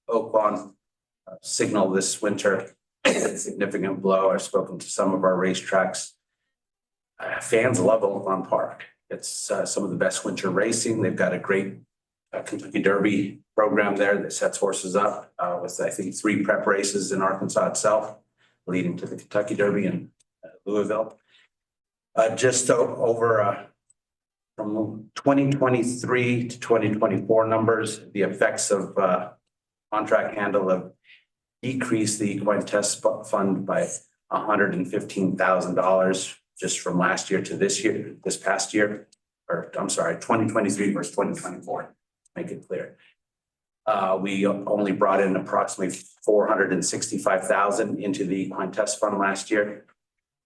Oaklawn signal this winter. A significant blow. I've spoken to some of our racetracks. Fans love Oaklawn Park. It's some of the best winter racing. They've got a great Kentucky Derby program there that sets horses up with, I think, 3 prep races in Arkansas itself, leading to the Kentucky Derby in Louisville. Just over from 2023 to 2024 numbers, the effects of contract handle have decreased the equine test fund by $115,000 just from last year to this past year, or I'm sorry, 2023 versus 2024. Make it clear. We only brought in approximately $465,000 into the equine test fund last year.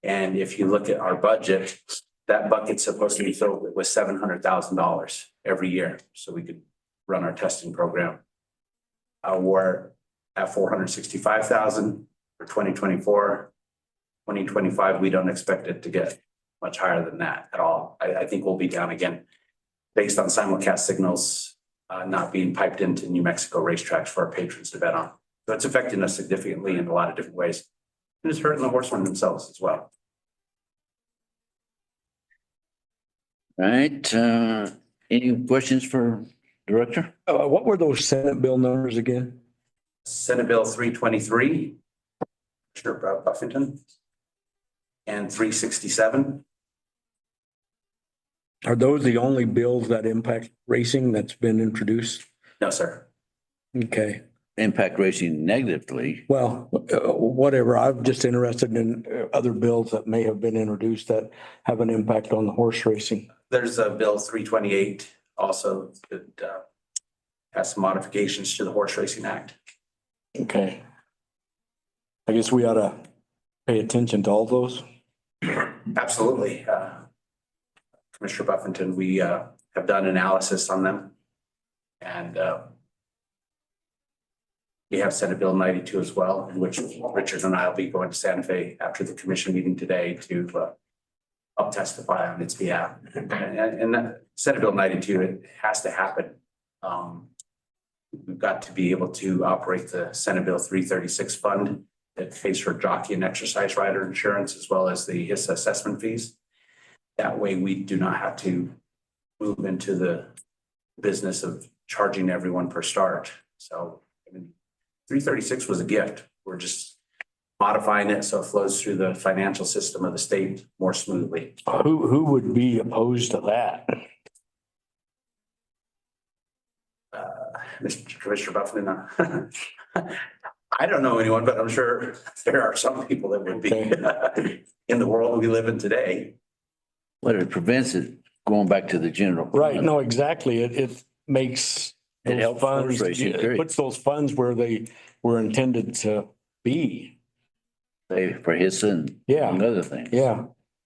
And if you look at our budget, that bucket's supposed to be filled with $700,000 every year. So we could run our testing program. We're at $465,000 for 2024. 2025, we don't expect it to get much higher than that at all. I think we'll be down again based on simulcast signals not being piped into New Mexico racetracks for our patrons to bet on. So it's affecting us significantly in a lot of different ways. And it's hurting the horsemen themselves as well. All right. Any questions for Director? What were those Senate bill numbers again? Senate Bill 323, Commissioner Buffington, and 367. Are those the only bills that impact racing that's been introduced? No, sir. Okay. Impact racing negatively. Well, whatever. I'm just interested in other bills that may have been introduced that have an impact on the horse racing. There's a Bill 328 also that has some modifications to the Horse Racing Act. Okay. I guess we ought to pay attention to all those. Absolutely. Commissioner Buffington, we have done analysis on them. And we have Senate Bill 92 as well, in which Richard and I will be going to Santa Fe after the commission meeting today to help testify on its behalf. And that Senate Bill 92, it has to happen. We've got to be able to operate the Senate Bill 336 fund that pays for jockey and exercise rider insurance, as well as the HISA assessment fees. That way we do not have to move into the business of charging everyone per start. So I mean, 336 was a gift. We're just modifying it so it flows through the financial system of the state more smoothly. Who would be opposed to that? Mr. Commissioner Buffington, I don't know anyone, but I'm sure there are some people that would be in the world we live in today. What it prevents it going back to the general. Right. No, exactly. It makes It helps horse funds, racing, it period. puts those funds where they were intended to be. Say for his and Yeah. another thing. Yeah.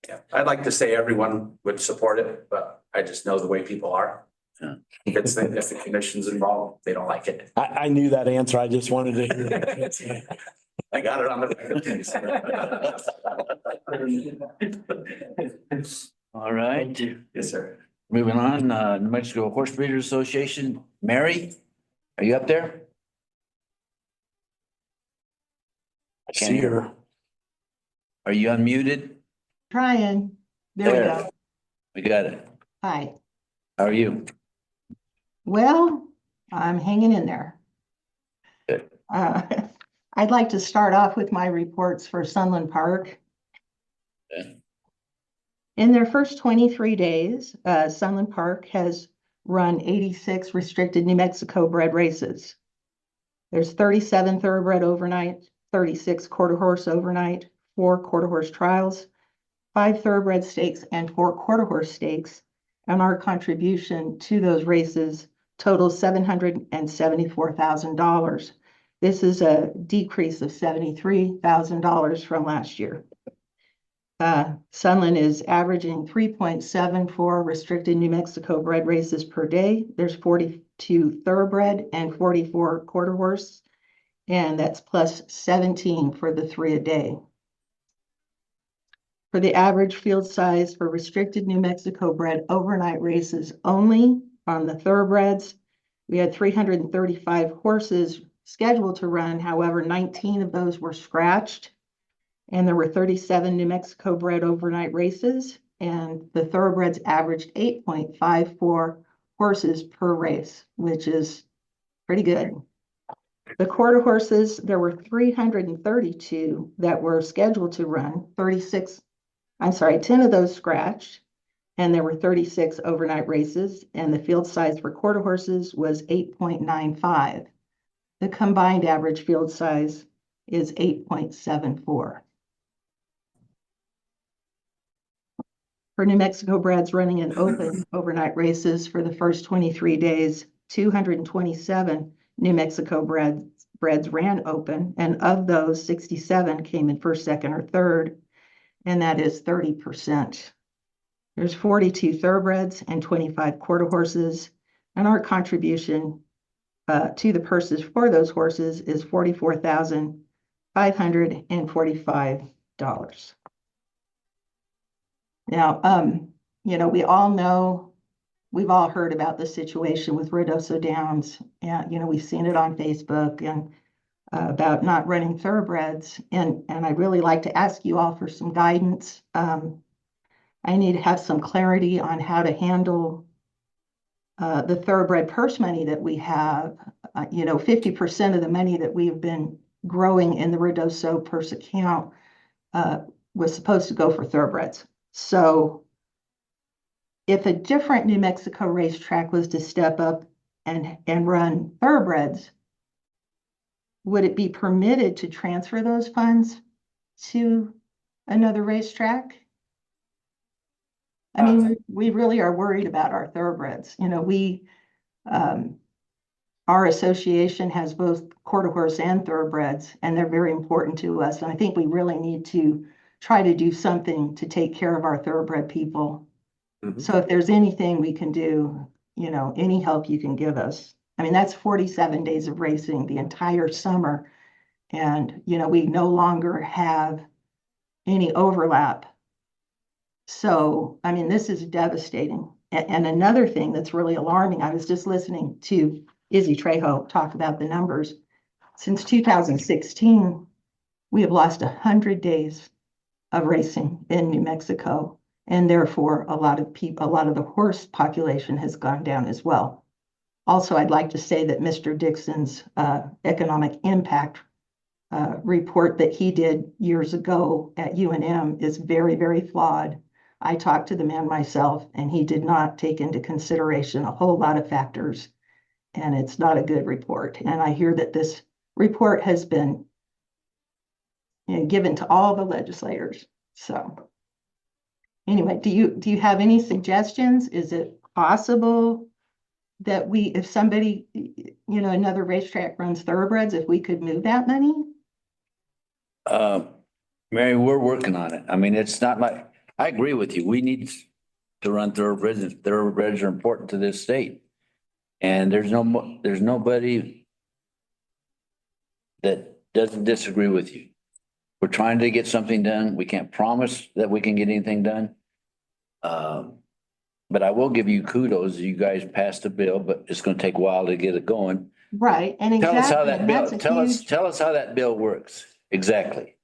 Yeah, I'd like to say everyone would support it, but I just know the way people are. Yeah. If the commission's involved, they don't like it. I knew that answer. I just wanted to hear it. I got it on the record. All right. Yes, sir. Moving on, New Mexico Horse Breeders Association. Mary, are you up there? I see her. Are you unmuted? Trying. There we go. We got it. Hi. How are you? Well, I'm hanging in there. Good. I'd like to start off with my reports for Sunland Park. Okay. In their first 23 days, Sunland Park has run 86 restricted New Mexico bred races. There's 37 thoroughbred overnight, 36 quarter horse overnight, 4 quarter horse trials, 5 thoroughbred stakes, and 4 quarter horse stakes. And our contribution to those races totals $774,000. This is a decrease of $73,000 from last year. Sunland is averaging 3.74 restricted New Mexico bred races per day. There's 42 thoroughbred and 44 quarter horse, and that's plus 17 for the 3 a day. For the average field size for restricted New Mexico bred overnight races only on the thoroughbreds, we had 335 horses scheduled to run. However, 19 of those were scratched. And there were 37 New Mexico bred overnight races. And the thoroughbreds averaged 8.54 horses per race, which is pretty good. The quarter horses, there were 332 that were scheduled to run, 10 of those scratched, and there were 36 overnight races, and the field size for quarter horses was 8.95. The combined average field size is 8.74. For New Mexico breds running in open overnight races for the first 23 days, 227 New Mexico breds ran open, and of those, 67 came in first, second, or third, and that is 30%. There's 42 thoroughbreds and 25 quarter horses, and our contribution to the purses for those horses is $44,545. Now, we all know, we've all heard about the situation with Ruidoso Downs, and we've seen it on Facebook and about not running thoroughbreds, and I'd really like to ask you all for some guidance. I need to have some clarity on how to handle the thoroughbred purse money that we have. 50% of the money that we've been growing in the Ruidoso purse account was supposed to go for thoroughbreds. So if a different New Mexico racetrack was to step up and run thoroughbreds, would it be permitted to transfer those funds to another racetrack? I mean, we really are worried about our thoroughbreds. Our association has both quarter horse and thoroughbreds, and they're very important to us. And I think we really need to try to do something to take care of our thoroughbred people. Mm-hmm. So if there's anything we can do, any help you can give us. I mean, that's 47 days of racing the entire summer. And, we no longer have any overlap. So, I mean, this is devastating. And another thing that's really alarming, I was just listening to Izzy Trejo talk about the numbers. Since 2016, we have lost 100 days of racing in New Mexico. And therefore, a lot of the horse population has gone down as well. Also, I'd like to say that Mr. Dixon's economic impact report that he did years ago at UNM is very, very flawed. I talked to the man myself, and he did not take into consideration a whole lot of factors, and it's not a good report. And I hear that this report has been given to all the legislators. So anyway, do you have any suggestions? Is it possible that if somebody, another racetrack runs thoroughbreds, if we could move that money? Mary, we're working on it. I mean, it's not like, I agree with you. We need to run thoroughbreds. Thoroughbreds are important to this state. And there's nobody that doesn't disagree with you. We're trying to get something done. We can't promise that we can get anything done. But I will give you kudos. You guys passed a bill, but it's going to take a while to get it going. Right. And tell us how exactly, that bill, tell us how that bill works. Exactly.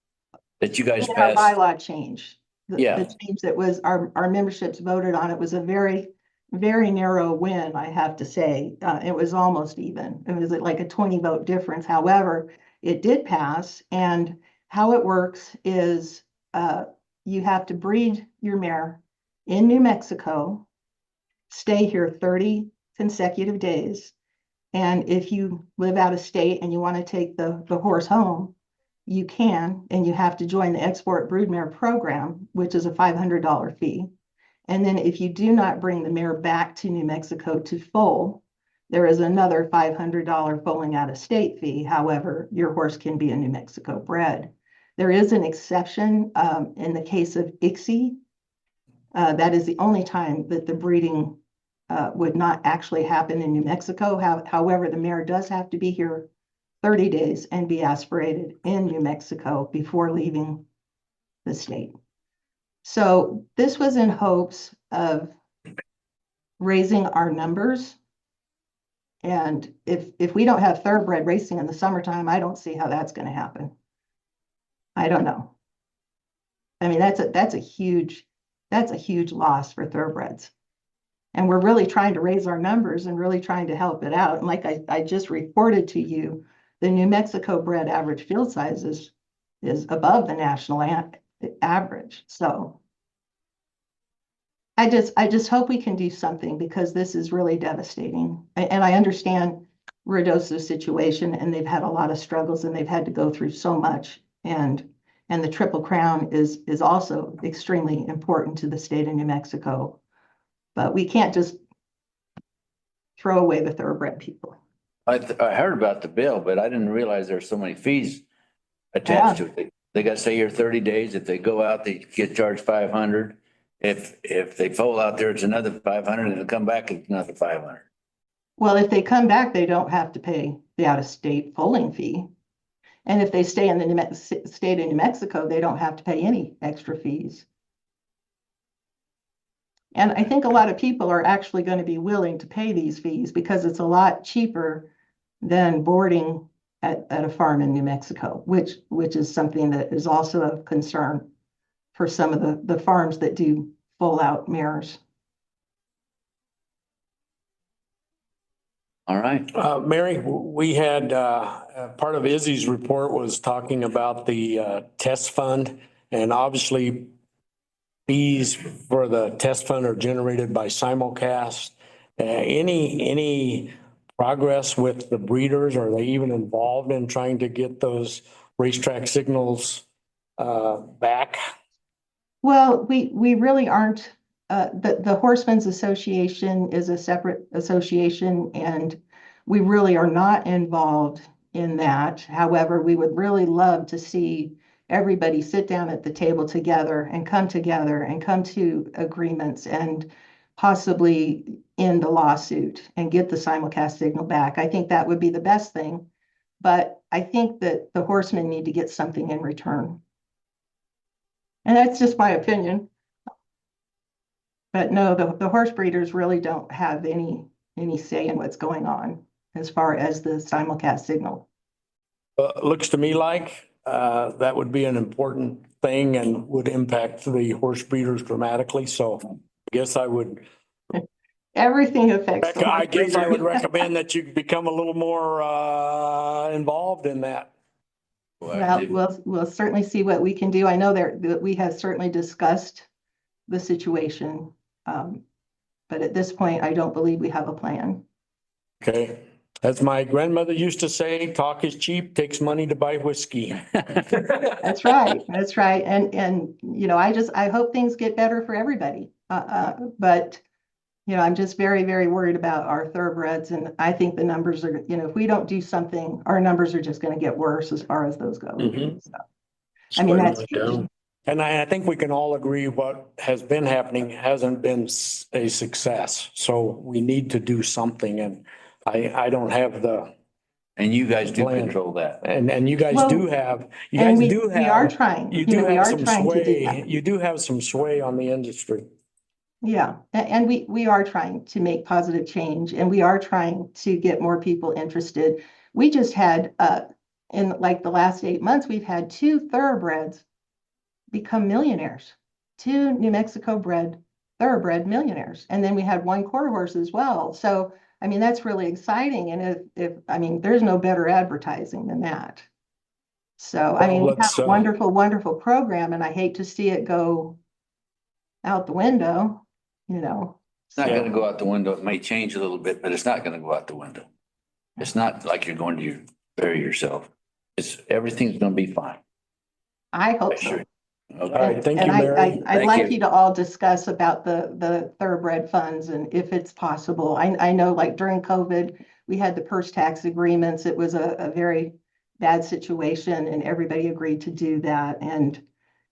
That you guys our passed. bylaw change. The change that was our memberships voted on. It was a very, very narrow win, I have to say. It was almost even. It was like a 20 vote difference. However, it did pass. And how it works is you have to breed your mare in New Mexico, stay here 30 consecutive days. And if you live out of state and you want to take the horse home, you can, and you have to join the export broodmare program, which is a $500 fee. And then if you do not bring the mare back to New Mexico to foal, there is another $500 foaling out of state fee. However, your horse can be a New Mexico bred. There is an exception in the case of ICSI. That is the only time that the breeding would not actually happen in New Mexico. However, the mare does have to be here 30 days and be aspirated in New Mexico before leaving the state. So this was in hopes of raising our numbers And if we don't have thoroughbred racing in the summertime, I don't see how that's gonna happen. I don't know. I mean, that's a huge loss for thoroughbreds. And we're really trying to raise our numbers and really trying to help it out. And like I just reported to you, the New Mexico bred average field size is above the national average. So I just hope we can do something because this is really devastating. And I understand Ruidoso's situation, and they've had a lot of struggles and they've had to go through so much. And the Triple Crown is also extremely important to the state of New Mexico. But we can't just throw away the thoroughbred people. I heard about the bill, but I didn't realize there's so many fees attached to it. They got to stay here 30 days. If they go out, they get charged 500. If they foal out there, it's another 500, and they'll come back, it's another 500. Well, if they come back, they don't have to pay the out-of-state foaling fee. And if they stay in the state of New Mexico, they don't have to pay any extra fees. And I think a lot of people are actually going to be willing to pay these fees because it's a lot cheaper than boarding at a farm in New Mexico, which is something that is also of concern for some of the farms that do full out mares. All right. Mary, we had, part of Izzy's report was talking about the test fund, and obviously fees for the test fund are generated by simulcast. Any progress with the breeders? Are they even involved in trying to get those racetrack signals back? Well, we really aren't. The Horsemen's Association is a separate association, and we really are not involved in that. However, we would really love to see everybody sit down at the table together and come to agreements and possibly end the lawsuit and get the simulcast signal back. I think that would be the best thing. But I think that the horsemen need to get something in return. And that's just my opinion. But no, the horse breeders really don't have any say in what's going on as far as the simulcast signal. Looks to me like that would be an important thing and would impact the horse breeders dramatically. So I guess I would. Everything affects the horse I guess I would breeder. recommend that you become a little more involved in that. Well, we'll certainly see what we can do. I know that we have certainly discussed the situation. But at this point, I don't believe we have a plan. Okay. As my grandmother used to say, talk is cheap, takes money to buy whiskey. That's right. That's right. And you know, I hope things get better for everybody. But you know, I'm just very, very worried about our thoroughbreds, and I think the numbers are, you know, if we don't do something, our numbers are just going to get worse as far as those go. Mhm. So, I mean, that's huge. And I think we can all agree what has been happening hasn't been a success. So we need to do something, and I don't have the, And you guys do Plan. control that. and you guys Well, do have, you And guys do we are have, trying, you you do know, we have are some trying to do sway, that. you do have some sway on the industry. Yeah, and we are trying to make positive change, and we are trying to get more people interested. We just had, in like the last 8 months, we've had 2 thoroughbreds become millionaires, 2 New Mexico bred thoroughbred millionaires. And then we had 1 quarter horse as well. So, I mean, that's really exciting. And I mean, there's no better advertising than that. So, I mean, we have a wonderful, wonderful program, and I hate to see it go out the window, you know. It's not So, gonna go out the window. It may change a little bit, but it's not gonna go out the window. It's not like you're going to bury yourself. Everything's gonna be fine. I hope I so. sure. All Okay. right, thank And you, Mary. I'd Thank like you. you to all discuss about the thoroughbred funds and if it's possible. I know like during COVID, we had the purse tax agreements. It was a very bad situation and everybody agreed to do that. And,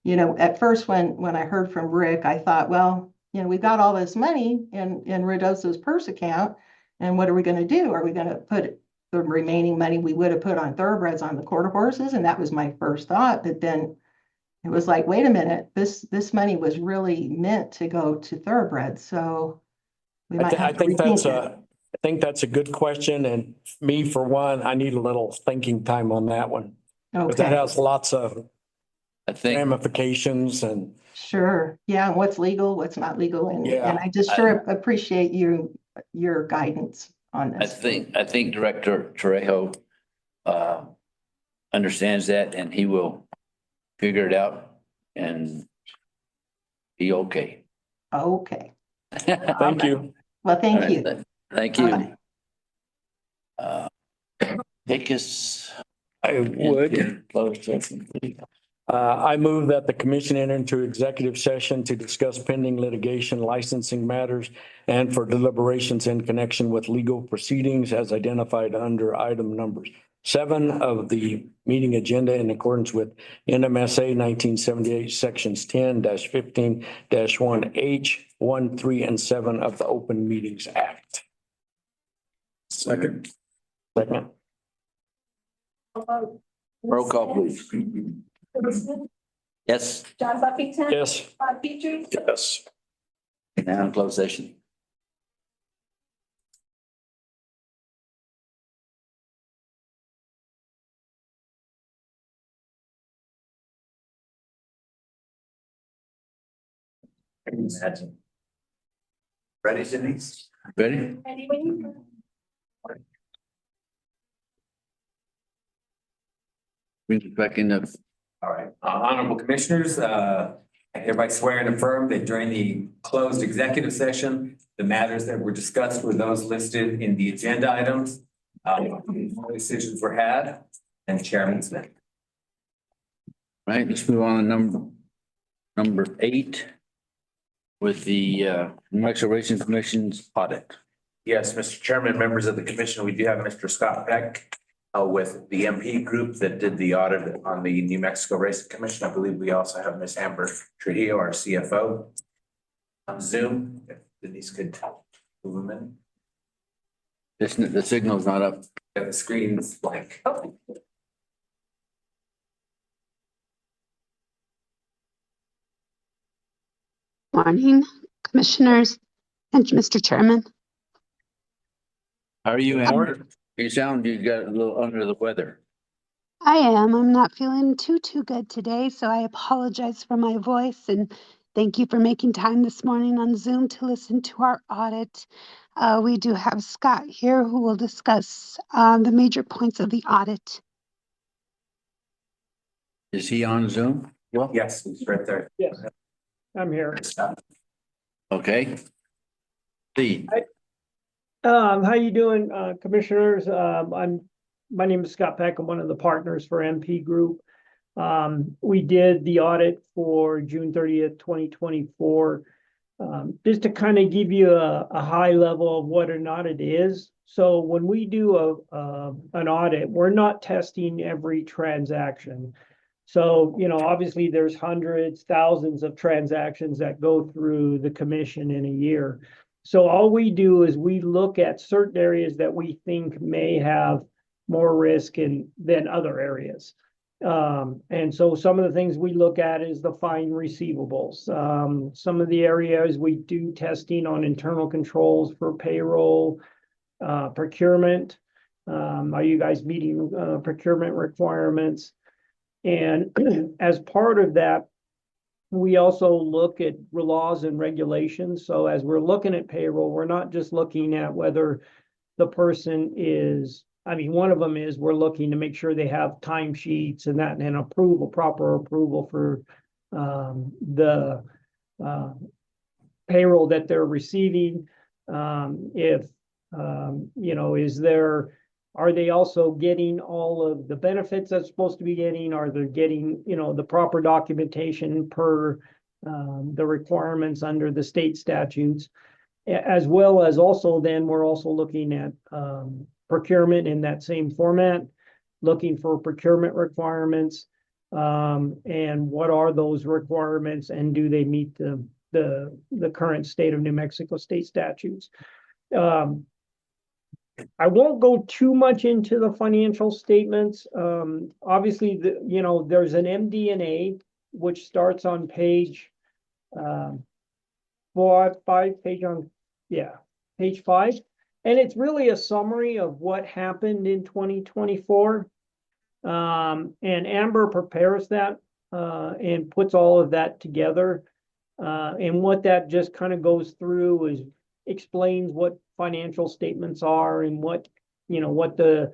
you know, at first when I heard from Rick, I thought, well, you know, we've got all this money in Ruidoso's purse account. And what are we going to do? Are we going to put the remaining money we would have put on thoroughbreds on the quarter horses? And that was my first thought. But then it was like, wait a minute, this money was really meant to go to thoroughbreds, so we might I have to think that's rethink it. think that's a good question, and me, for one, I need a little thinking time on that one. But that Okay, has lots of I think, ramifications and, sure. Yeah, what's legal, what's not legal, and Yeah. I just sure appreciate your guidance on I this. think Director Trejo understands that, and he will figure it out and be okay. Okay, thank you. well, All thank right, you. Thank you. Bye-bye. Take us. I would. Closed session, please. I move that the commission enter into executive session to discuss pending litigation, licensing matters, and for deliberations in connection with legal proceedings as identified under item numbers 7 of the meeting agenda in accordance with NMSA 1978 sections 10-15-1H, 1, 3, and 7 of the Open Meetings Act. Second. Second. Roll call, please. Yes, John Buffington. Yes. Bob Petrie. Yes. now in closed session. I can imagine. Ready, Denise? Ready? Ready when you are. Bring it back in the, All right, honorable commissioners, I hereby swear and affirm that during the closed executive session, the matters that were discussed were those listed in the agenda items. No decisions were had, and Chairman Smith. right, let's move on to number 8 with the New Mexico Racing Commission's audit. Yes, Mr. Chairman, members of the commission, we do have Mr. Scott Peck with the MP group that did the audit on the New Mexico Racing Commission. I believe we also have Ms. Amber Trujillo, our CFO, on Zoom. If Denise could move them in. The signal's not up. Yeah, the screen's blank. Morning, commissioners and Mr. Chairman. How are you, Amber? Morning. You sound, you got a little under the weather. I am. I'm not feeling too good today, so I apologize for my voice and thank you for making time this morning on Zoom to listen to our audit. We do have Scott here who will discuss the major points of the audit. Is he on Zoom? Well, Yes, he's right there. Yes, I'm here. okay. Steve, How you doing, commissioners? My name is Scott Peck. I'm one of the partners for MP Group. We did the audit for June 30th, 2024. Just to kind of give you a high level of what an audit is. So when we do an audit, we're not testing every transaction. So, obviously there's hundreds, thousands of transactions that go through the commission in a year. So all we do is we look at certain areas that we think may have more risk than other areas. And so some of the things we look at is the fine receivables. Some of the areas we do testing on internal controls for payroll, procurement. Are you guys meeting procurement requirements? And as part of that, we also look at laws and regulations. So as we're looking at payroll, we're not just looking at whether the person is, one of them is we're looking to make sure they have timesheets and that and proper approval for the payroll that they're receiving. Are they also getting all of the benefits that's supposed to be getting? Are they getting, the proper documentation per the requirements under the state statutes? As well as also then we're also looking at procurement in that same format, looking for procurement requirements, and what are those requirements and do they meet the current state of New Mexico state statutes? I won't go too much into the financial statements. Obviously, there's an MD&A which starts on page page 5. And it's really a summary of what happened in 2024. And Amber prepares that and puts all of that together. And what that just kind of goes through is explains what financial statements are and what, what the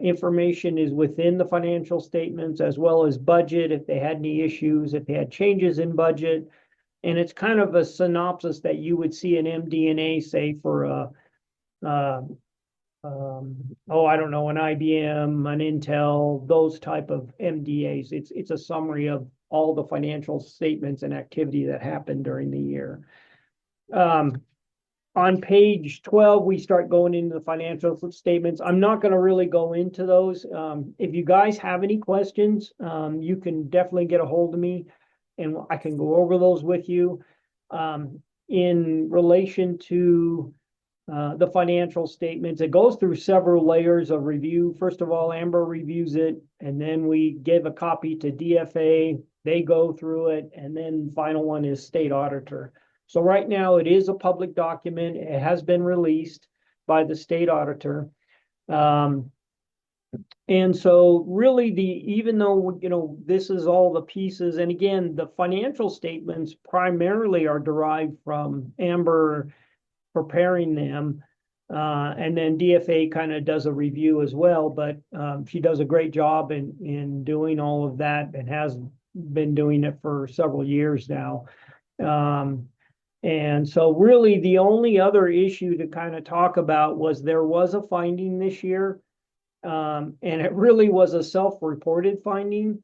information is within the financial statements, as well as budget, if they had any issues, if they had changes in budget. And it's kind of a synopsis that you would see an MD&A say for a, I don't know, an IBM, an Intel, those type of MDAs. It's a summary of all the financial statements and activity that happened during the year. On page 12, we start going into the financial statements. I'm not going to really go into those. If you guys have any questions, you can definitely get a hold of me and I can go over those with you. In relation to the financial statements, it goes through several layers of review. First of all, Amber reviews it, and then we give a copy to DFA. They go through it, and then the final one is state auditor. So right now it is a public document. It has been released by the state auditor. And so really even though, this is all the pieces, and again, the financial statements primarily are derived from Amber preparing them. And then DFA kind of does a review as well, but she does a great job in doing all of that and has been doing it for several years now. And so really the only other issue to kind of talk about was there was a finding this year. And it really was a self-reported finding.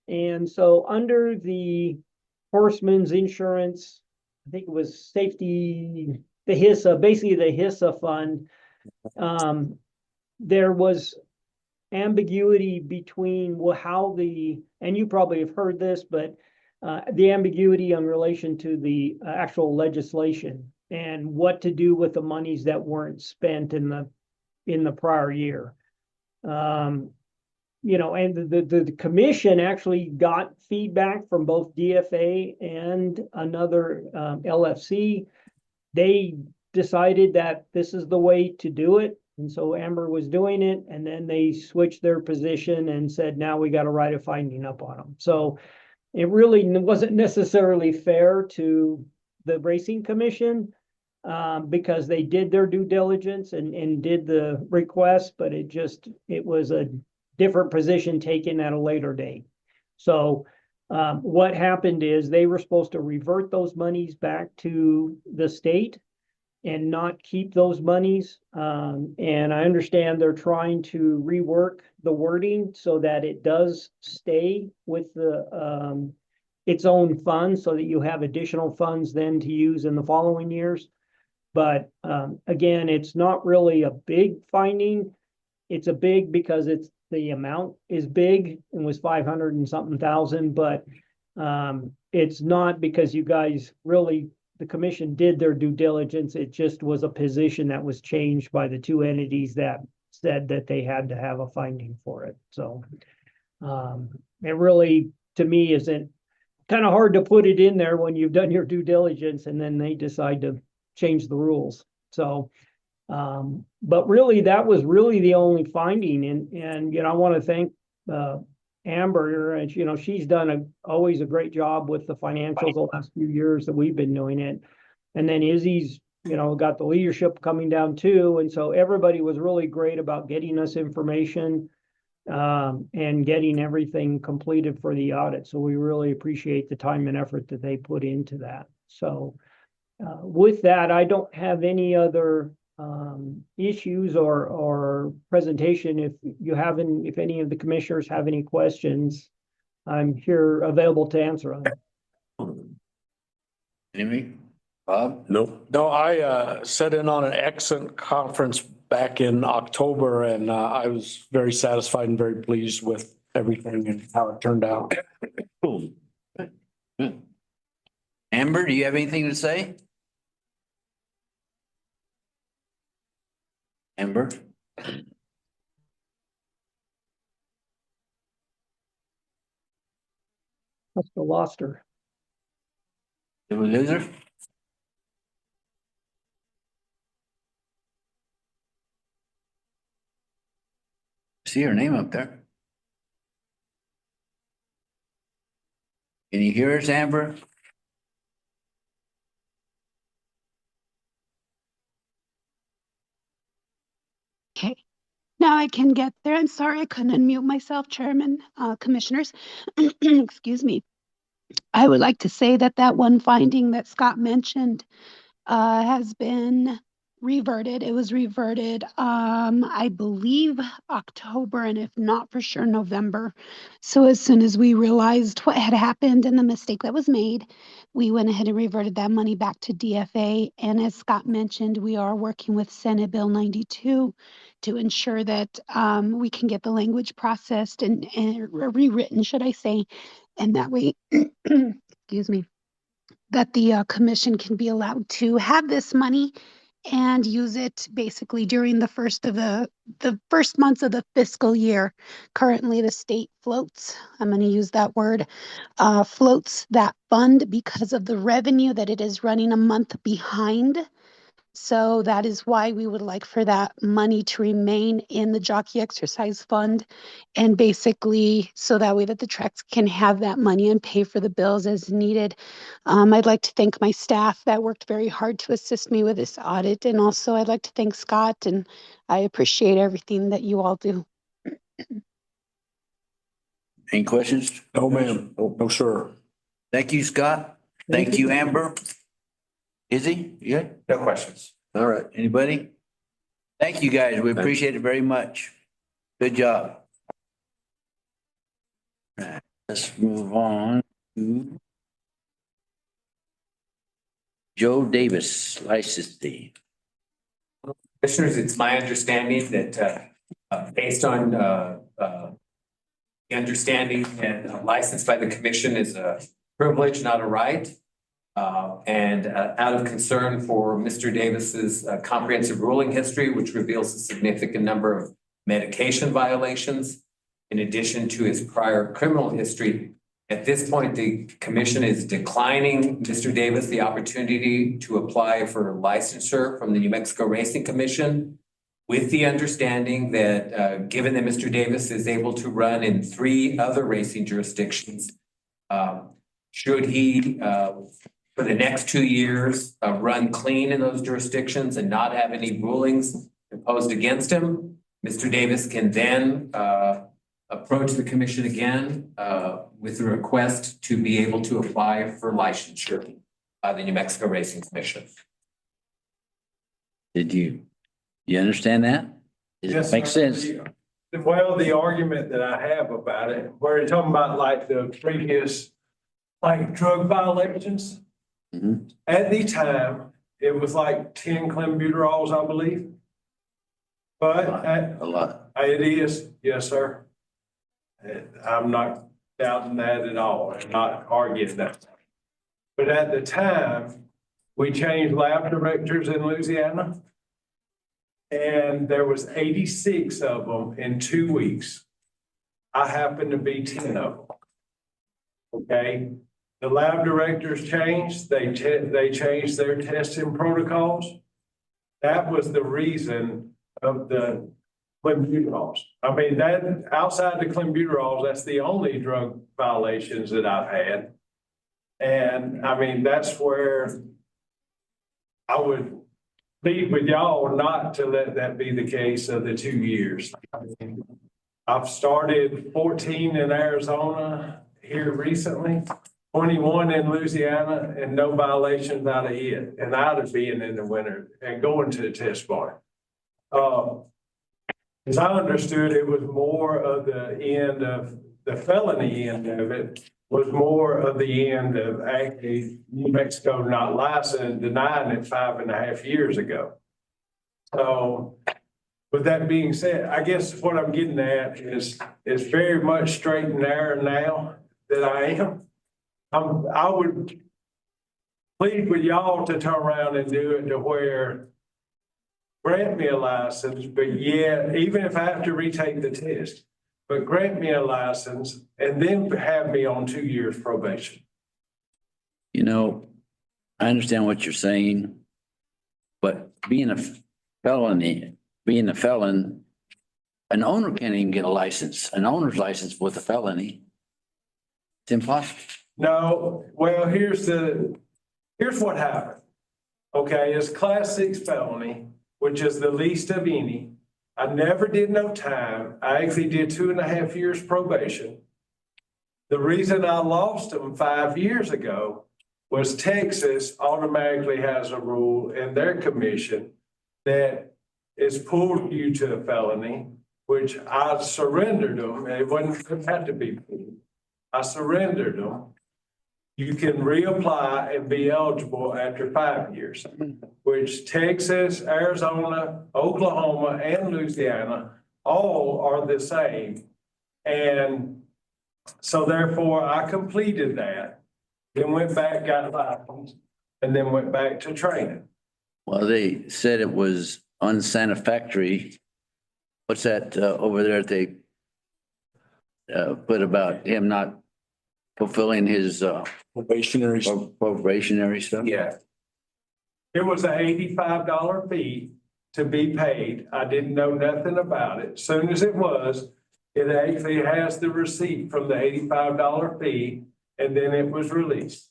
And so under the Horseman's Insurance, I think it was safety, the HISA, basically the HISA fund, there was ambiguity between how and you probably have heard this, but the ambiguity in relation to the actual legislation and what to do with the monies that weren't spent in the prior year. And the commission actually got feedback from both DFA and another LFC. They decided that this is the way to do it. And so Amber was doing it, and then they switched their position and said, now we got to write a finding up on them. So it really wasn't necessarily fair to the Racing Commission because they did their due diligence and did the request, but it was a different position taken at a later date. So what happened is they were supposed to revert those monies back to the state and not keep those monies. And I understand they're trying to rework the wording so that it does stay with its own funds so that you have additional funds then to use in the following years. But again, it's not really a big finding. It's a big because the amount is big and was 500 and something thousand, but it's not because you guys really, the commission did their due diligence. It just was a position that was changed by the two entities that said that they had to have a finding for it. So it really, to me, isn't kind of hard to put it in there when you've done your due diligence and then they decide to change the rules. So, but really, that was really the only finding. And I want to thank Amber, and she's done always a great job with the financials the last few years that we've been doing it. And then Izzy's, got the leadership coming down too. And so everybody was really great about getting us information and getting everything completed for the audit. So we really appreciate the time and effort that they put into that. So with that, I don't have any other issues or presentation. If any of the commissioners have any questions, I'm here available to answer them. Amy, Bob? No, I sat in on an excellent conference back in October, and I was very satisfied and very pleased with everything and how it turned out. Cool. Good. Amber, do you have anything to say? Amber? Must have lost her. Did we lose her? see her name up there. Can you hear us, Amber? Okay, now I can get there. I'm sorry I couldn't unmute myself, Chairman, Commissioners. Excuse me. I would like to say that that one finding that Scott mentioned has been reverted. It was reverted, I believe October, and if not for sure, November. So as soon as we realized what had happened and the mistake that was made, we went ahead and reverted that money back to DFA. And as Scott mentioned, we are working with Senate Bill 92 to ensure that we can get the language processed and rewritten, should I say, and that way, excuse me, that the commission can be allowed to have this money and use it basically during the first months of the fiscal year. Currently, the state floats, I'm going to use that word, floats that fund because of the revenue that it is running a month behind. So that is why we would like for that money to remain in the jockey exercise fund, and basically so that way that the tracks can have that money and pay for the bills as needed. I'd like to thank my staff that worked very hard to assist me with this audit. And also I'd like to thank Scott, and I appreciate everything that you all do. Any questions? No, ma'am. No, sir. Thank you, Scott. Thank you, Amber. Izzy, you good? No questions. All right, anybody? Thank you, guys. We appreciate it very much. Good job. All right, let's move on to Joe Davis, license fee. Commissioners, it's my understanding that based on the understanding that a license by the commission is a privilege, not a right. And out of concern for Mr. Davis's comprehensive ruling history, which reveals a significant number of medication violations, in addition to his prior criminal history, at this point, the commission is declining Mr. Davis the opportunity to apply for licensure from the New Mexico Racing Commission, with the understanding that given that Mr. Davis is able to run in 3 other racing jurisdictions, should he for the next 2 years run clean in those jurisdictions and not have any rulings imposed against him, Mr. Davis can then approach the commission again with a request to be able to apply for licensure by the New Mexico Racing Commission. Did you understand that? Does Yes, it make sir. sense? Well, the argument that I have about it, where you're talking about like the previous, like drug violations. Mhm. At the time, it was like 10 clenbuterols, I believe. But A lot. it is, yes, sir. I'm not doubting that at all and not arguing that. But at the time, we changed lab directors in Louisiana. And there was 86 of them in 2 weeks. I happened to be 10 of them. Okay, the lab directors changed, they changed their testing protocols. That was the reason of the clenbuterols. I mean, that outside the clenbuterols, that's the only drug violations that I've had. And I mean, that's where I would plead with y'all not to let that be the case of the 2 years. I've started 14 in Arizona here recently, 21 in Louisiana, and no violations out of it. And out of being in the winter and going to the test bar. As I understood, it was more of the end of the felony end of it was more of the end of actually New Mexico not licensed, denying it 5.5 years ago. So with that being said, I guess what I'm getting at is very much straight and narrow now that I am. I would plead with y'all to turn around and do it to where grant me a license, but yeah, even if I have to retake the test, but grant me a license and then have me on 2 years probation. You know, I understand what you're saying, but being a felon An owner can't even get a license, an owner's license with a felony. It's impossible. No, well, here's what happened. Okay, it's class 6 felony, which is the least of any. I never did no time. I actually did 2.5 years probation. The reason I lost them 5 years ago was Texas automatically has a rule in their commission that is pulled due to a felony, which I surrendered them. It had to be pulled. I surrendered them. You can reapply and be eligible after 5 years, which Texas, Arizona, Oklahoma, and Louisiana all are the same. And so therefore I completed that, then went back, got licensed, and then went back to training. Well, they said it was unsatisfactory. What's that over there they put about him not fulfilling his Probationary. probationary stuff? Yeah, It was an $85 fee to be paid. I didn't know nothing about it. Soon as it was, it actually has the receipt from the $85 fee, and then it was released.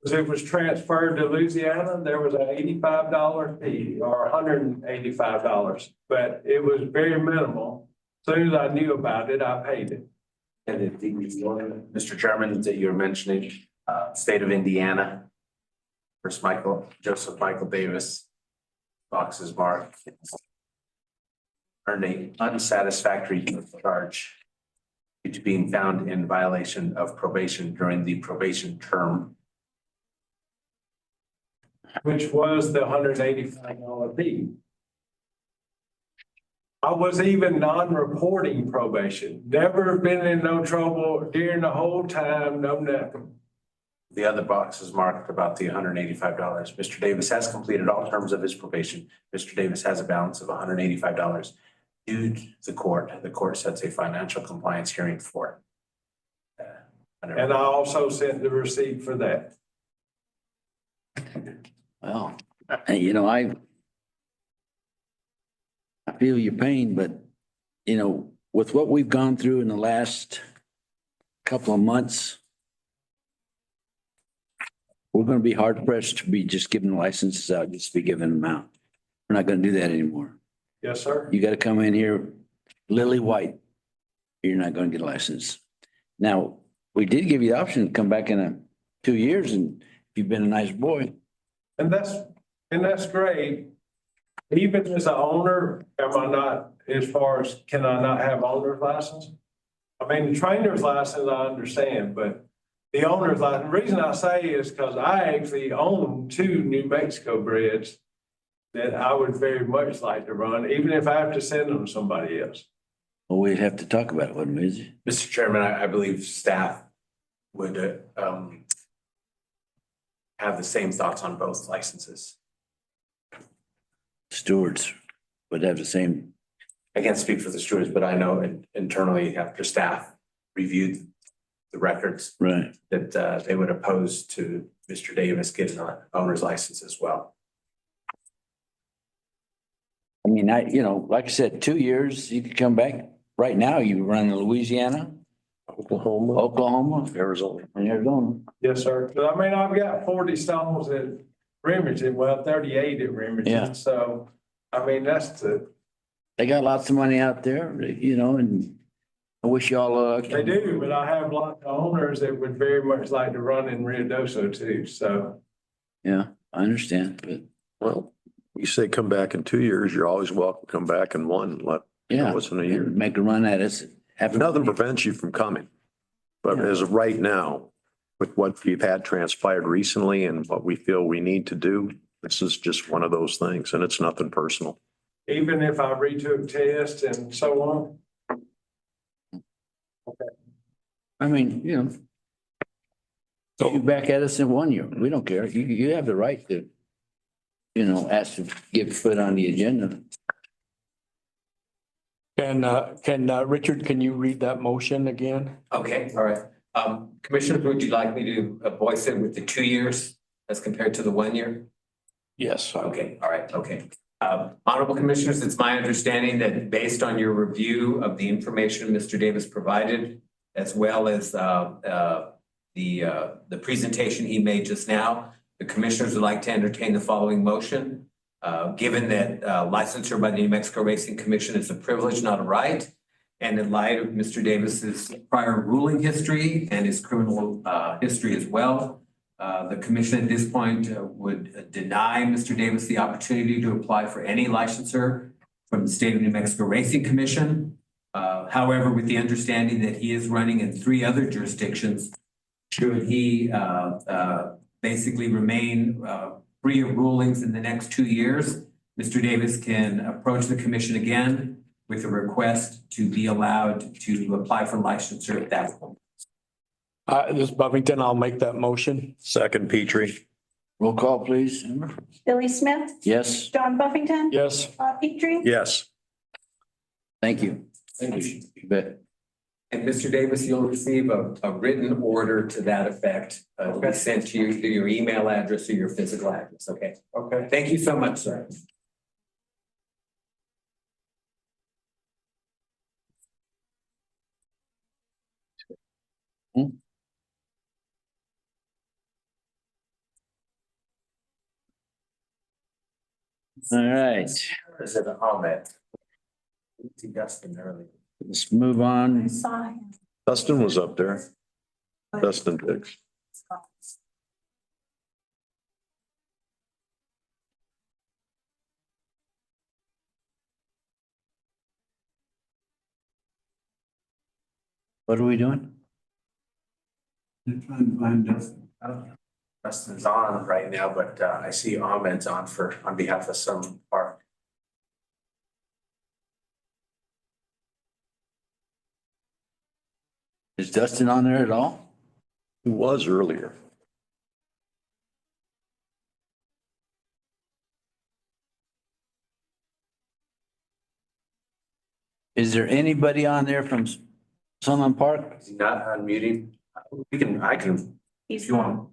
As it was transferred to Louisiana, there was an $85 fee or $185, but it was very minimal. Soon as I knew about it, I paid it. and Mr. Chairman, that you're mentioning, state of Indiana. First Joseph Michael Davis, boxes marked. Earned an unsatisfactory charge due to being found in violation of probation during the probation term. Which was the $185 fee. I was even non-reporting probation, never been in no trouble during the whole time, no nothing. The other box is marked about the $185. Mr. Davis has completed all terms of his probation. Mr. Davis has a balance of $185 due to the court. The court sets a financial compliance hearing for it. And I also sent the receipt for that. Well, you know, I feel your pain, but you know, with what we've gone through in the last couple of months, we're gonna be hard pressed to be just giving licenses out, just to be giving them out. We're not gonna do that anymore. Yes, sir. You gotta come in here lily white. You're not gonna get a license. Now, we did give you the option to come back in 2 years, and if you've been a nice boy. And that's great. Even as an owner, am I not, as far as, can I not have owner's license? I mean, the trainer's license, I understand, but the owner's license, the reason I say is because I actually own 2 New Mexico breds that I would very much like to run, even if I have to send them to somebody else. Well, we'd have to talk about it, wouldn't we? Mr. Chairman, I believe staff would have the same thoughts on both licenses. Stewards would have the same. I can't speak for the stewards, but I know internally after staff reviewed the records Right. that they would oppose to Mr. Davis getting an owner's license as well. I mean, like I said, 2 years, you could come back. Right now, you run in Louisiana, Oklahoma, Arizona. and Arizona. Yes, sir. But I mean, I've got 40 stalls at Remington, well, 38 at Yeah. Remington. So, I mean, They got lots of money out there, and I wish y'all luck. they do, but I have lots of owners that would very much like to run in Rio Doso too, so. Yeah, I understand, but Well, you say come back in 2 years, you're always welcome to come back in one, yeah. what's in a year. Make a run at it. Nothing prevents you from coming. But as of right now, with what we've had transpired recently and what we feel we need to do, this is just one of those things, and it's nothing personal. Even if I retook tests and so on. I mean, you back at us in 1 year. We don't care. You have the right to, ask to get foot on the agenda. Can Richard, can you read that motion again? Okay, all right. Commissioners, would you like me to voice it with the 2 years as compared to the 1 year? Yes. Okay, all right, okay. Honorable Commissioners, it's my understanding that based on your review of the information Mr. Davis provided, as well as the presentation he made just now, the Commissioners would like to entertain the following motion. Given that licensure by the New Mexico Racing Commission is a privilege, not a right, and in light of Mr. Davis's prior ruling history and his criminal history as well, the commission at this point would deny Mr. Davis the opportunity to apply for any licensure from the State of New Mexico Racing Commission. However, with the understanding that he is running in 3 other jurisdictions, should he basically remain free of rulings in the next 2 years, Mr. Davis can approach the commission again with a request to be allowed to apply for licensure at that point. This is Buffington. I'll make that motion. Second, Petrie. Roll call, please. Amber? Billy Smith, Yes, John Buffington. Yes. Bob Petrie. Yes. thank you. Thank you. You bet. And Mr. Davis, you'll receive a written order to that effect. It'll be sent to you through your email address or your physical address, okay? Okay. Thank you so much, sir. All right, Is it a comment? To Dustin earlier. let's move on. I saw him. Dustin was up there. Dustin Diggs. What are we doing? Trying to find Dustin. Dustin's on right now, but I see Ahmed's on on behalf of some park. Is Dustin on there at all? He was earlier. Is there anybody on there from Sunland Park? Is he not unmuting? I can, He's if you want,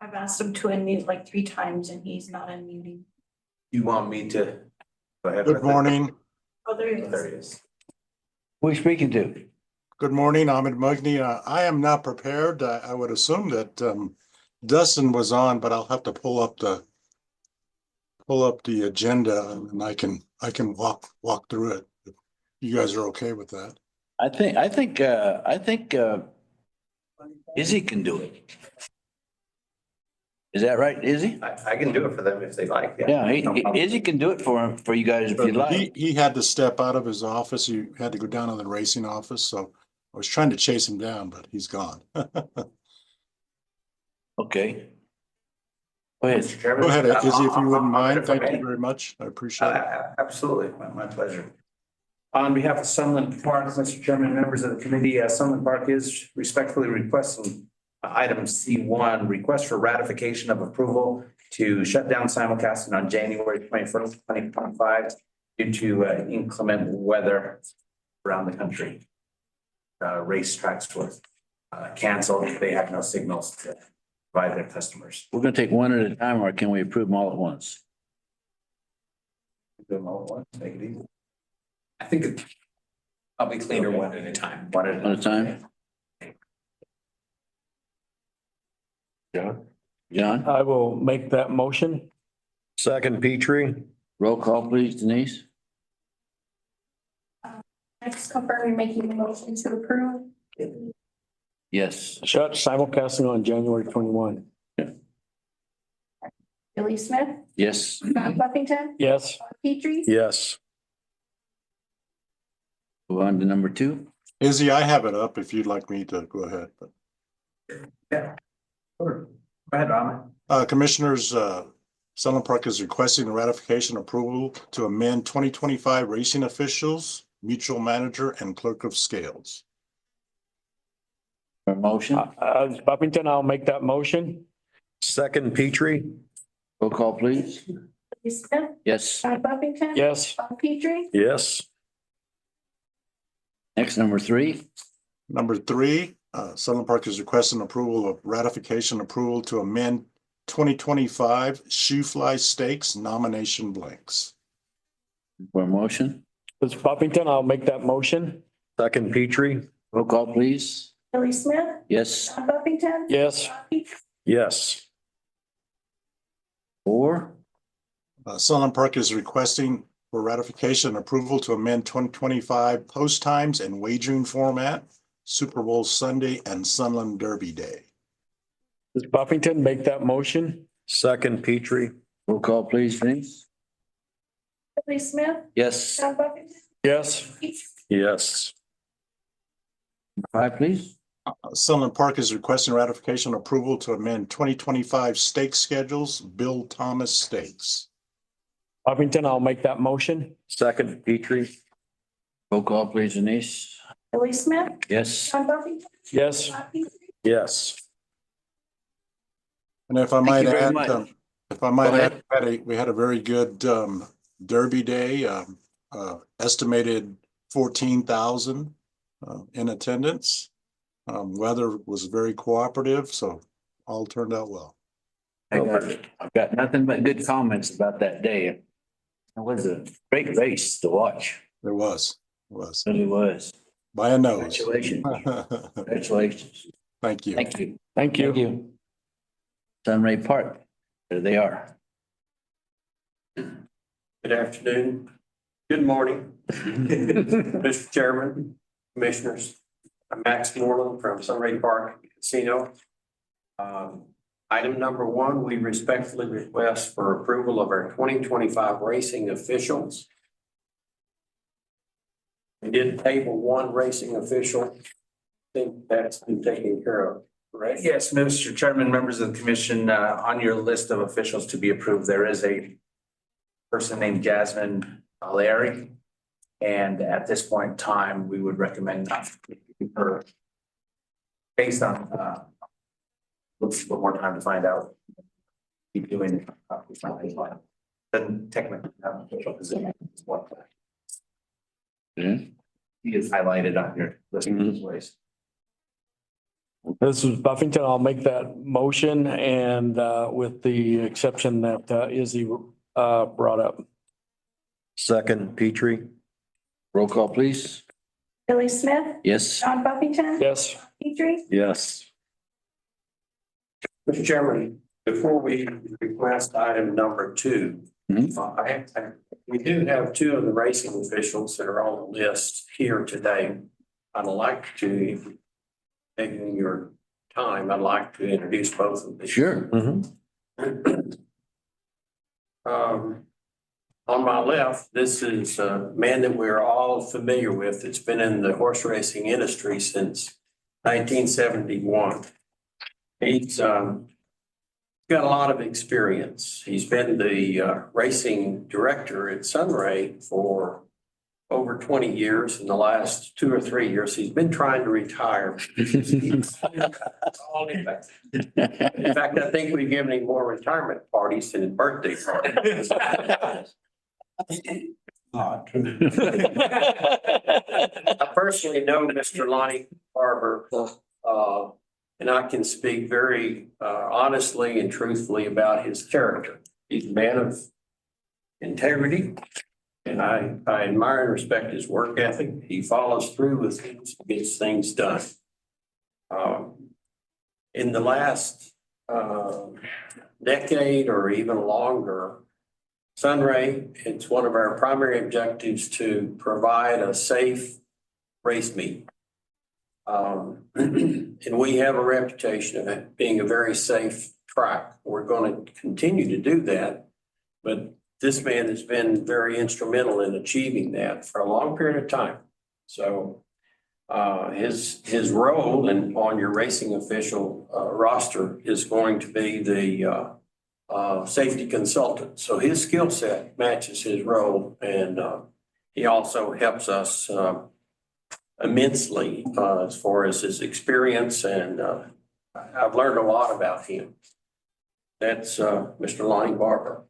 I've asked him to unmute like 3 times and he's not unmuting. you want me to? Go ahead. Good morning. Oh, there he There is. he is. Who are you speaking to? Good morning, Ahmed Mugni. I am not prepared. I would assume that Dustin was on, but I'll have to pull up the agenda and I can walk through it. If you guys are okay with that? I think Izzy can do it. Is that right, Izzy? I can do it for them if they like. Yeah, No problem. Izzy can do it for you guys if you'd like. He had to step out of his office. He had to go down to the racing office, so I was trying to chase him down, but he's gone. Okay. Go ahead. Mr. Chairman, Go ahead, Izzy, if you wouldn't I'll- mind. if I Thank you may. very much. I appreciate it. Absolutely, my pleasure. On behalf of Sunland Park, Mr. Chairman, members of the committee, Sunland Park is respectfully requesting item C1, request for ratification of approval to shut down simulcasting on January 21st, 2025 due to inclement weather around the country. Racetracks were canceled. They had no signals to provide their customers. We're gonna take one at a time, or can we approve them all at once? Do them all at once, make it easy. I think it's probably cleaner one at a time. One One at a time? John, I will make that motion. Second, Petrie. roll call, please, Denise? Next, confirm you're making the motion to approve. Yes. Shut simulcasting on January 21. Billy Smith, Yes. John Buffington, Yes. Bob Petrie. Yes. Move on to number 2. Izzy, I have it up if you'd like me to go ahead, but. Yeah. Sure. Go ahead, Rahman. Commissioners, Sunland Park is requesting ratification approval to amend 2025 racing officials, mutual manager, and clerk of scales. A motion, Buffington, I'll make that motion. Second, Petrie. roll call, please? Billy Smith, Yes. John Buffington. Yes. Bob Petrie. Yes. Next, number 3. Number 3, Sunland Park is requesting approval of ratification approval to amend 2025 shoe fly stakes nomination blanks. For a motion, Mr. Buffington, I'll make that motion. Second, Petrie? roll call, please. Billy Smith, Yes. John Buffington. Yes. Yes. 4, Sunland Park is requesting for ratification and approval to amend 2025 post times and wagering format, Super Bowl Sunday and Sunland Derby Day. Mr. Buffington, make that motion. Second, Petrie? roll call, please, Denise. Billy Smith, Yes. John Buffington. Yes. Yes. 5, please. Sunland Park is requesting ratification and approval to amend 2025 stake schedules, Bill Thomas Stakes. Buffington, I'll make that motion. Second, Petrie? Roll call, please, Denise. Billy Smith, Yes. John Buffington. Yes. John Petrie. Yes. And if I Thank might you very add, much. we had a very good Derby Day, estimated 14,000 in attendance. Weather was very cooperative, so all turned out well. I've got nothing but good comments about that day. It was a great race to watch. There was. It really was. By a nose. Congratulations. Congratulations. Thank you. Thank you. Thank you. Sunray Park, there they are. Good afternoon. Good morning. Mr. Chairman, Commissioners. I'm Max Moreland from Sunray Park Casino. Item number 1, we respectfully request for approval of our 2025 racing officials. We did table 1 racing official. I think that's been taken care of, correct? Yes, Mr. Chairman, members of the commission, on your list of officials to be approved, there is a person named Jasmine Larry. And at this point in time, we would recommend not her based on, looks a little more time to find out. Keep doing, then technically have an official position. is what He is highlighted on your list of ways. This is Buffington. I'll make that motion and with the exception that Izzy brought up. Second, Petrie? Roll call, please. Billy Smith, Yes. John Buffington. Yes. Petrie. Yes. Mr. Chairman, before we request item number 2, we do have 2 of the racing officials that are on the list here today. I'd like to, if you're taking your time, I'd like to introduce both of them. Sure. On my left, this is a man that we're all familiar with. It's been in the horse racing industry since 1971. He's got a lot of experience. He's been the racing director at Sunray for over 20 years. In the last 2 or 3 years, he's been trying to retire. In fact, I think we've given him more retirement parties than his birthday parties. Not true. I personally know Mr. Lonnie Barber, and I can speak very honestly and truthfully about his character. He's a man of integrity, and I admire and respect his work ethic. He follows through with things, gets things done. In the last decade or even longer, Sunray, it's one of our primary objectives to provide a safe race meet. And we have a reputation of it being a very safe track. We're going to continue to do that. But this man has been very instrumental in achieving that for a long period of time. So his role on your racing official roster is going to be the safety consultant. So his skill set matches his role, and he also helps us immensely as far as his experience, and I've learned a lot about him. That's Mr. Lonnie Barber.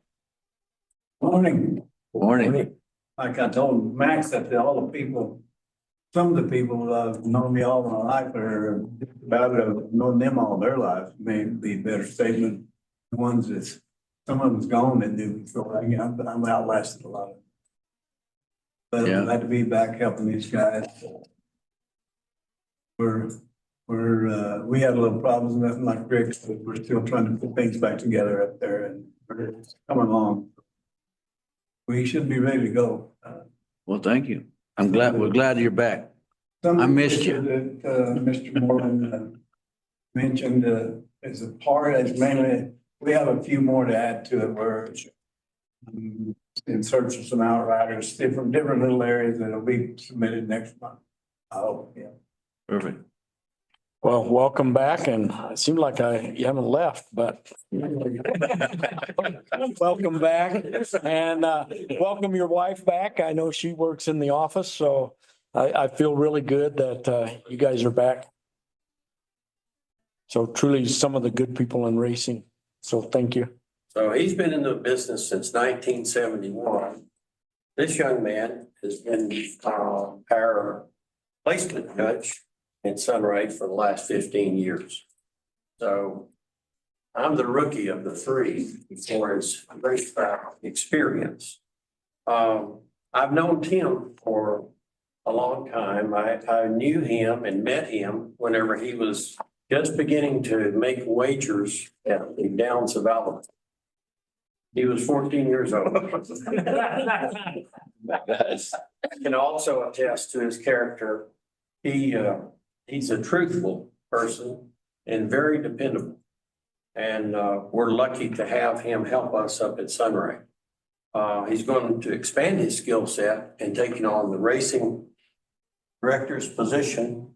Morning. Morning. Like I told Max, that all the people, some of the people know me all my life, or about known them all their lives, may be a better statement. The ones that some of them's gone and do, so I'm outlasted a lot of But Yeah. I'm glad to be back helping these guys. We had a little problems, nothing like Rick, but we're still trying to put things back together up there and we're coming along. We should be ready to go. Well, thank you. We're glad you're back. Some I of the missed issues that Mr. Moreland mentioned is a part, as mainly, we have a few more to add to it where in search of some outriders, different little areas that'll be submitted next month. Oh, yeah. Perfect. Well, welcome back, and it seemed like you haven't left, but welcome back, and welcome your wife back. I know she works in the office, so I feel really good that you guys are back. So truly some of the good people in racing. So thank you. So he's been in the business since 1971. This young man has been our placement judge in Sunray for the last 15 years. So I'm the rookie of the three for his racetrack experience. I've known Tim for a long time. I knew him and met him whenever he was just beginning to make wagers at the Downs of Alabama. He was 14 years old. I can also attest to his character. He's a truthful person and very dependable. And we're lucky to have him help us up at Sunray. He's going to expand his skill set and taking on the racing director's position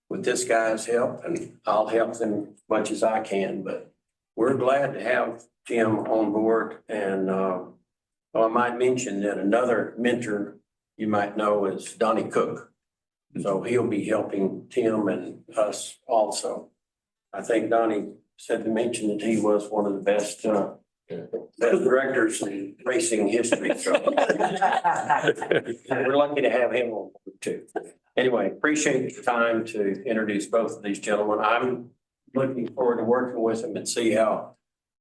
with this guy's help, and I'll help them as much as I can, but we're glad to have Tim on board. And I might mention that another mentor you might know is Donnie Cook. So he'll be helping Tim and us also. I think Donnie mentioned that he was one of the best directors in racing history. So we're lucky to have him on board too. Anyway, appreciate the time to introduce both of these gentlemen. I'm looking forward to working with them and see how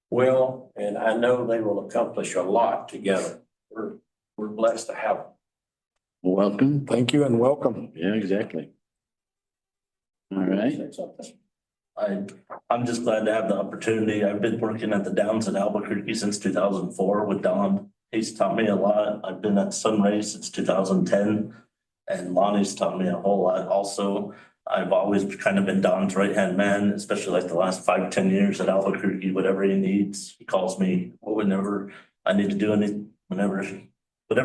well, and I know they will accomplish a lot together. We're blessed to have them. Welcome. Thank you and welcome. Yeah, exactly. All right. I'm just glad to have the opportunity. I've been working at the Downs in Albuquerque since 2004 with Don. He's taught me a lot. I've been at Sunray since 2010, and Lonnie's taught me a whole lot also. I've always kind of been Don's right-hand man, especially like the last 5-10 years at Albuquerque. Whatever he needs, he calls me whenever I need to do anything, whatever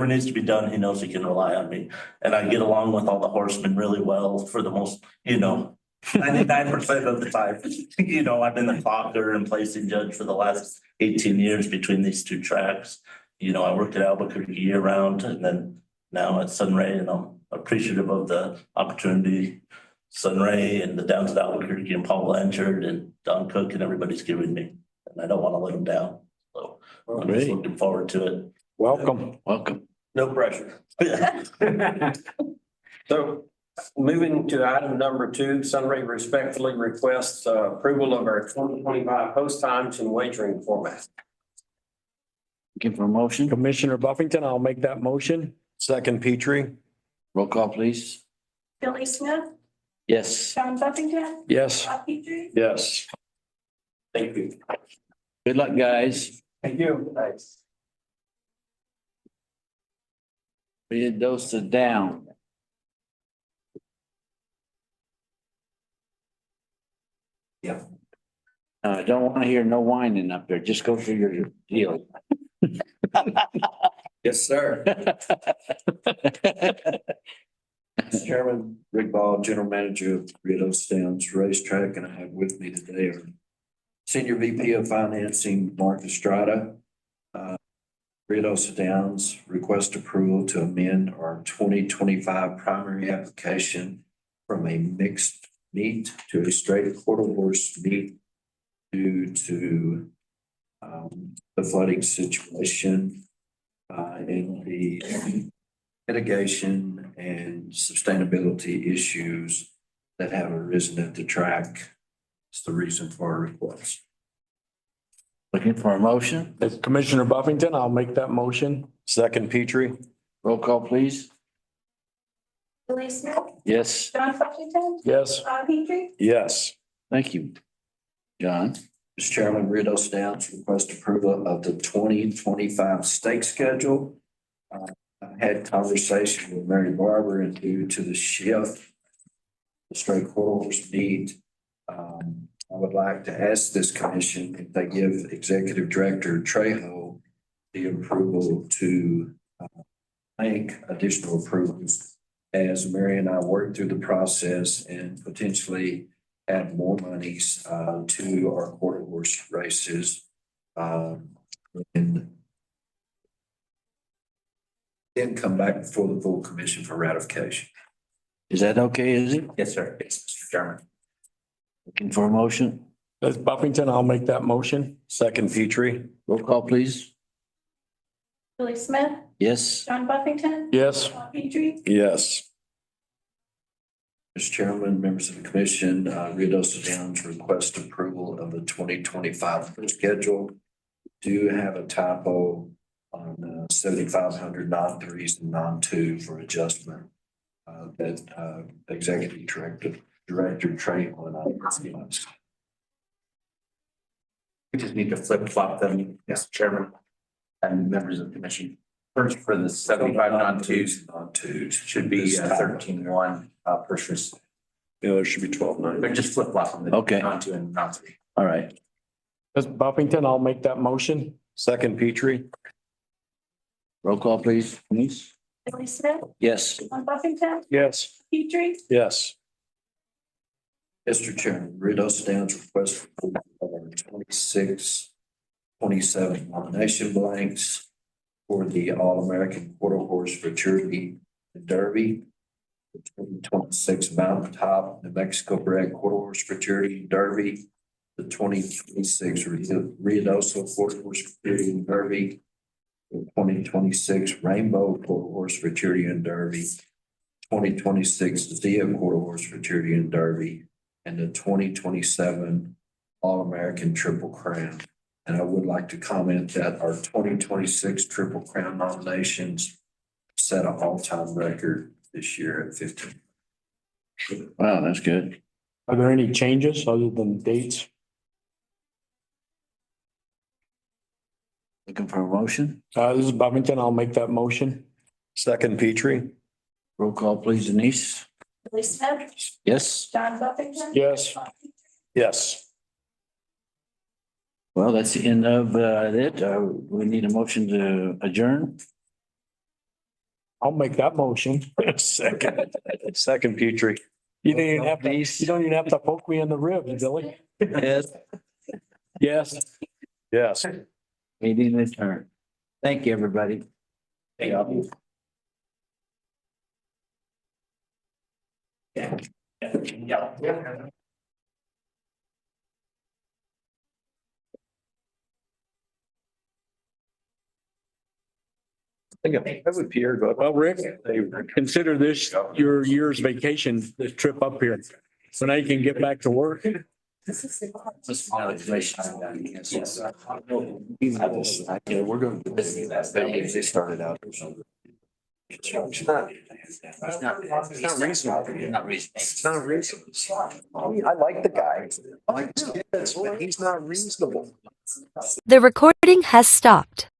needs to be done, he knows he can rely on me. And I get along with all the horsemen really well for the most, 99% of the time. I've been the clocker and placing judge for the last 18 years between these two tracks. I worked at Albuquerque year round and then now at Sunray, and I'm appreciative of the opportunity Sunray and the Downs at Albuquerque and Paul Blanchard and Don Cook and everybody's giving me. And I don't want to let them down. So I'm just looking forward to it. Welcome. Welcome. No pressure. So moving to item number 2, Sunray respectfully requests approval of our 2025 post times and wagering format. Looking for a motion? Commissioner Buffington, I'll make that motion. Second, Petrie. Roll call, please. Billy Smith, Yes. John Buffington, Yes. Bob Petrie. Yes. Thank you. Good luck, guys. Thank you. Thanks. Be dose it down. Yeah. I don't want to hear no whining up there. Just go through your deal. Yes, sir. Mr. Chairman, Rick Ball, General Manager of Rio Downs Racetrack, and I have with me today our Senior VP of Financing, Mark Estrada. Rio Downs request approval to amend our 2025 primary application from a mixed meet to a straight quarter horse meet due to the flooding situation and the mitigation and sustainability issues that have arisen at the track. It's the reason for our request. Looking for a motion? As Commissioner Buffington, I'll make that motion. Second, Petrie. Roll call, please. Billy Smith, Yes. John Buffington, Yes. Bob Petrie, Yes. Thank you. John? Mr. Chairman, Rios Downs request approval of the 2025 stake schedule. I've had conversation with Mary Barber, and due to the shift, the straight corridors need, I would like to ask this commission if they give Executive Director Trejo the approval to make additional approvals as Mary and I work through the process and potentially add more monies to our quarter horse races. And then come back before the full commission for ratification. Is that okay, is it? Yes, sir. Yes, Mr. Chairman. Looking for a motion? That's Buffington. I'll make that motion. Second, Petrie. Roll call, please. Billy Smith, Yes. John Buffington, Yes. Bob Petrie, Yes. Mr. Chairman, members of the commission, Ruidoso Downs request approval of the 2025 schedule. Do have a typo on 7,500 non-threes and non-two for adjustment. That Executive Director Trey on. We just need to flip flop them, Mr. Chairman, and members of the commission. First for the 75 non-twos should be 13-1 purchase. Yeah, there should be 12-9. But just flip flop them. Okay. Non-2 and non-3. All right. That's Buffington. I'll make that motion. Second, Petrie. Roll call, please. Denise? Billy Smith, Yes. John Buffington, Yes. Petrie, Yes. Mr. Chairman, Ruidoso Downs request approval of our 26, 27 nomination blanks for the All-American Quarter Horse Futurity Derby, the 2026 Mountaintop New Mexico Bred Quarter Horse Futurity Derby, the 2026 Ruidoso Quarter Horse Futurity Derby, the 2026 Rainbow Quarter Horse Futurity and Derby, 2026 Zia Quarter Horse Futurity and Derby, and the 2027 All-American Triple Crown. And I would like to comment that our 2026 Triple Crown nominations set an all-time record this year at 15. Wow, that's good. Are there any changes other than dates? Looking for a motion? This is Buffington. I'll make that motion. Second, Petrie. Roll call, please, Denise? Billy Smith, Yes. John Buffington. Yes. Bob Petrie, Yes. Well, that's the end of it. We need a motion to adjourn. I'll make that motion. Second. Second, Petrie. You don't even have to poke me in the ribs, Billy. Yes. Yes. Yes. Meeting adjourned. Thank you, everybody. Thank you. Yeah. I think I would Pierre go. Well, Rick, consider this your year's vacation, this trip up here. So now you can get back to work. Yes. Yeah, we're going to. They started out. It's not reasonable. Not reasonable. It's not reasonable. I like the guy. I like his kids, but he's not reasonable. The recording has stopped.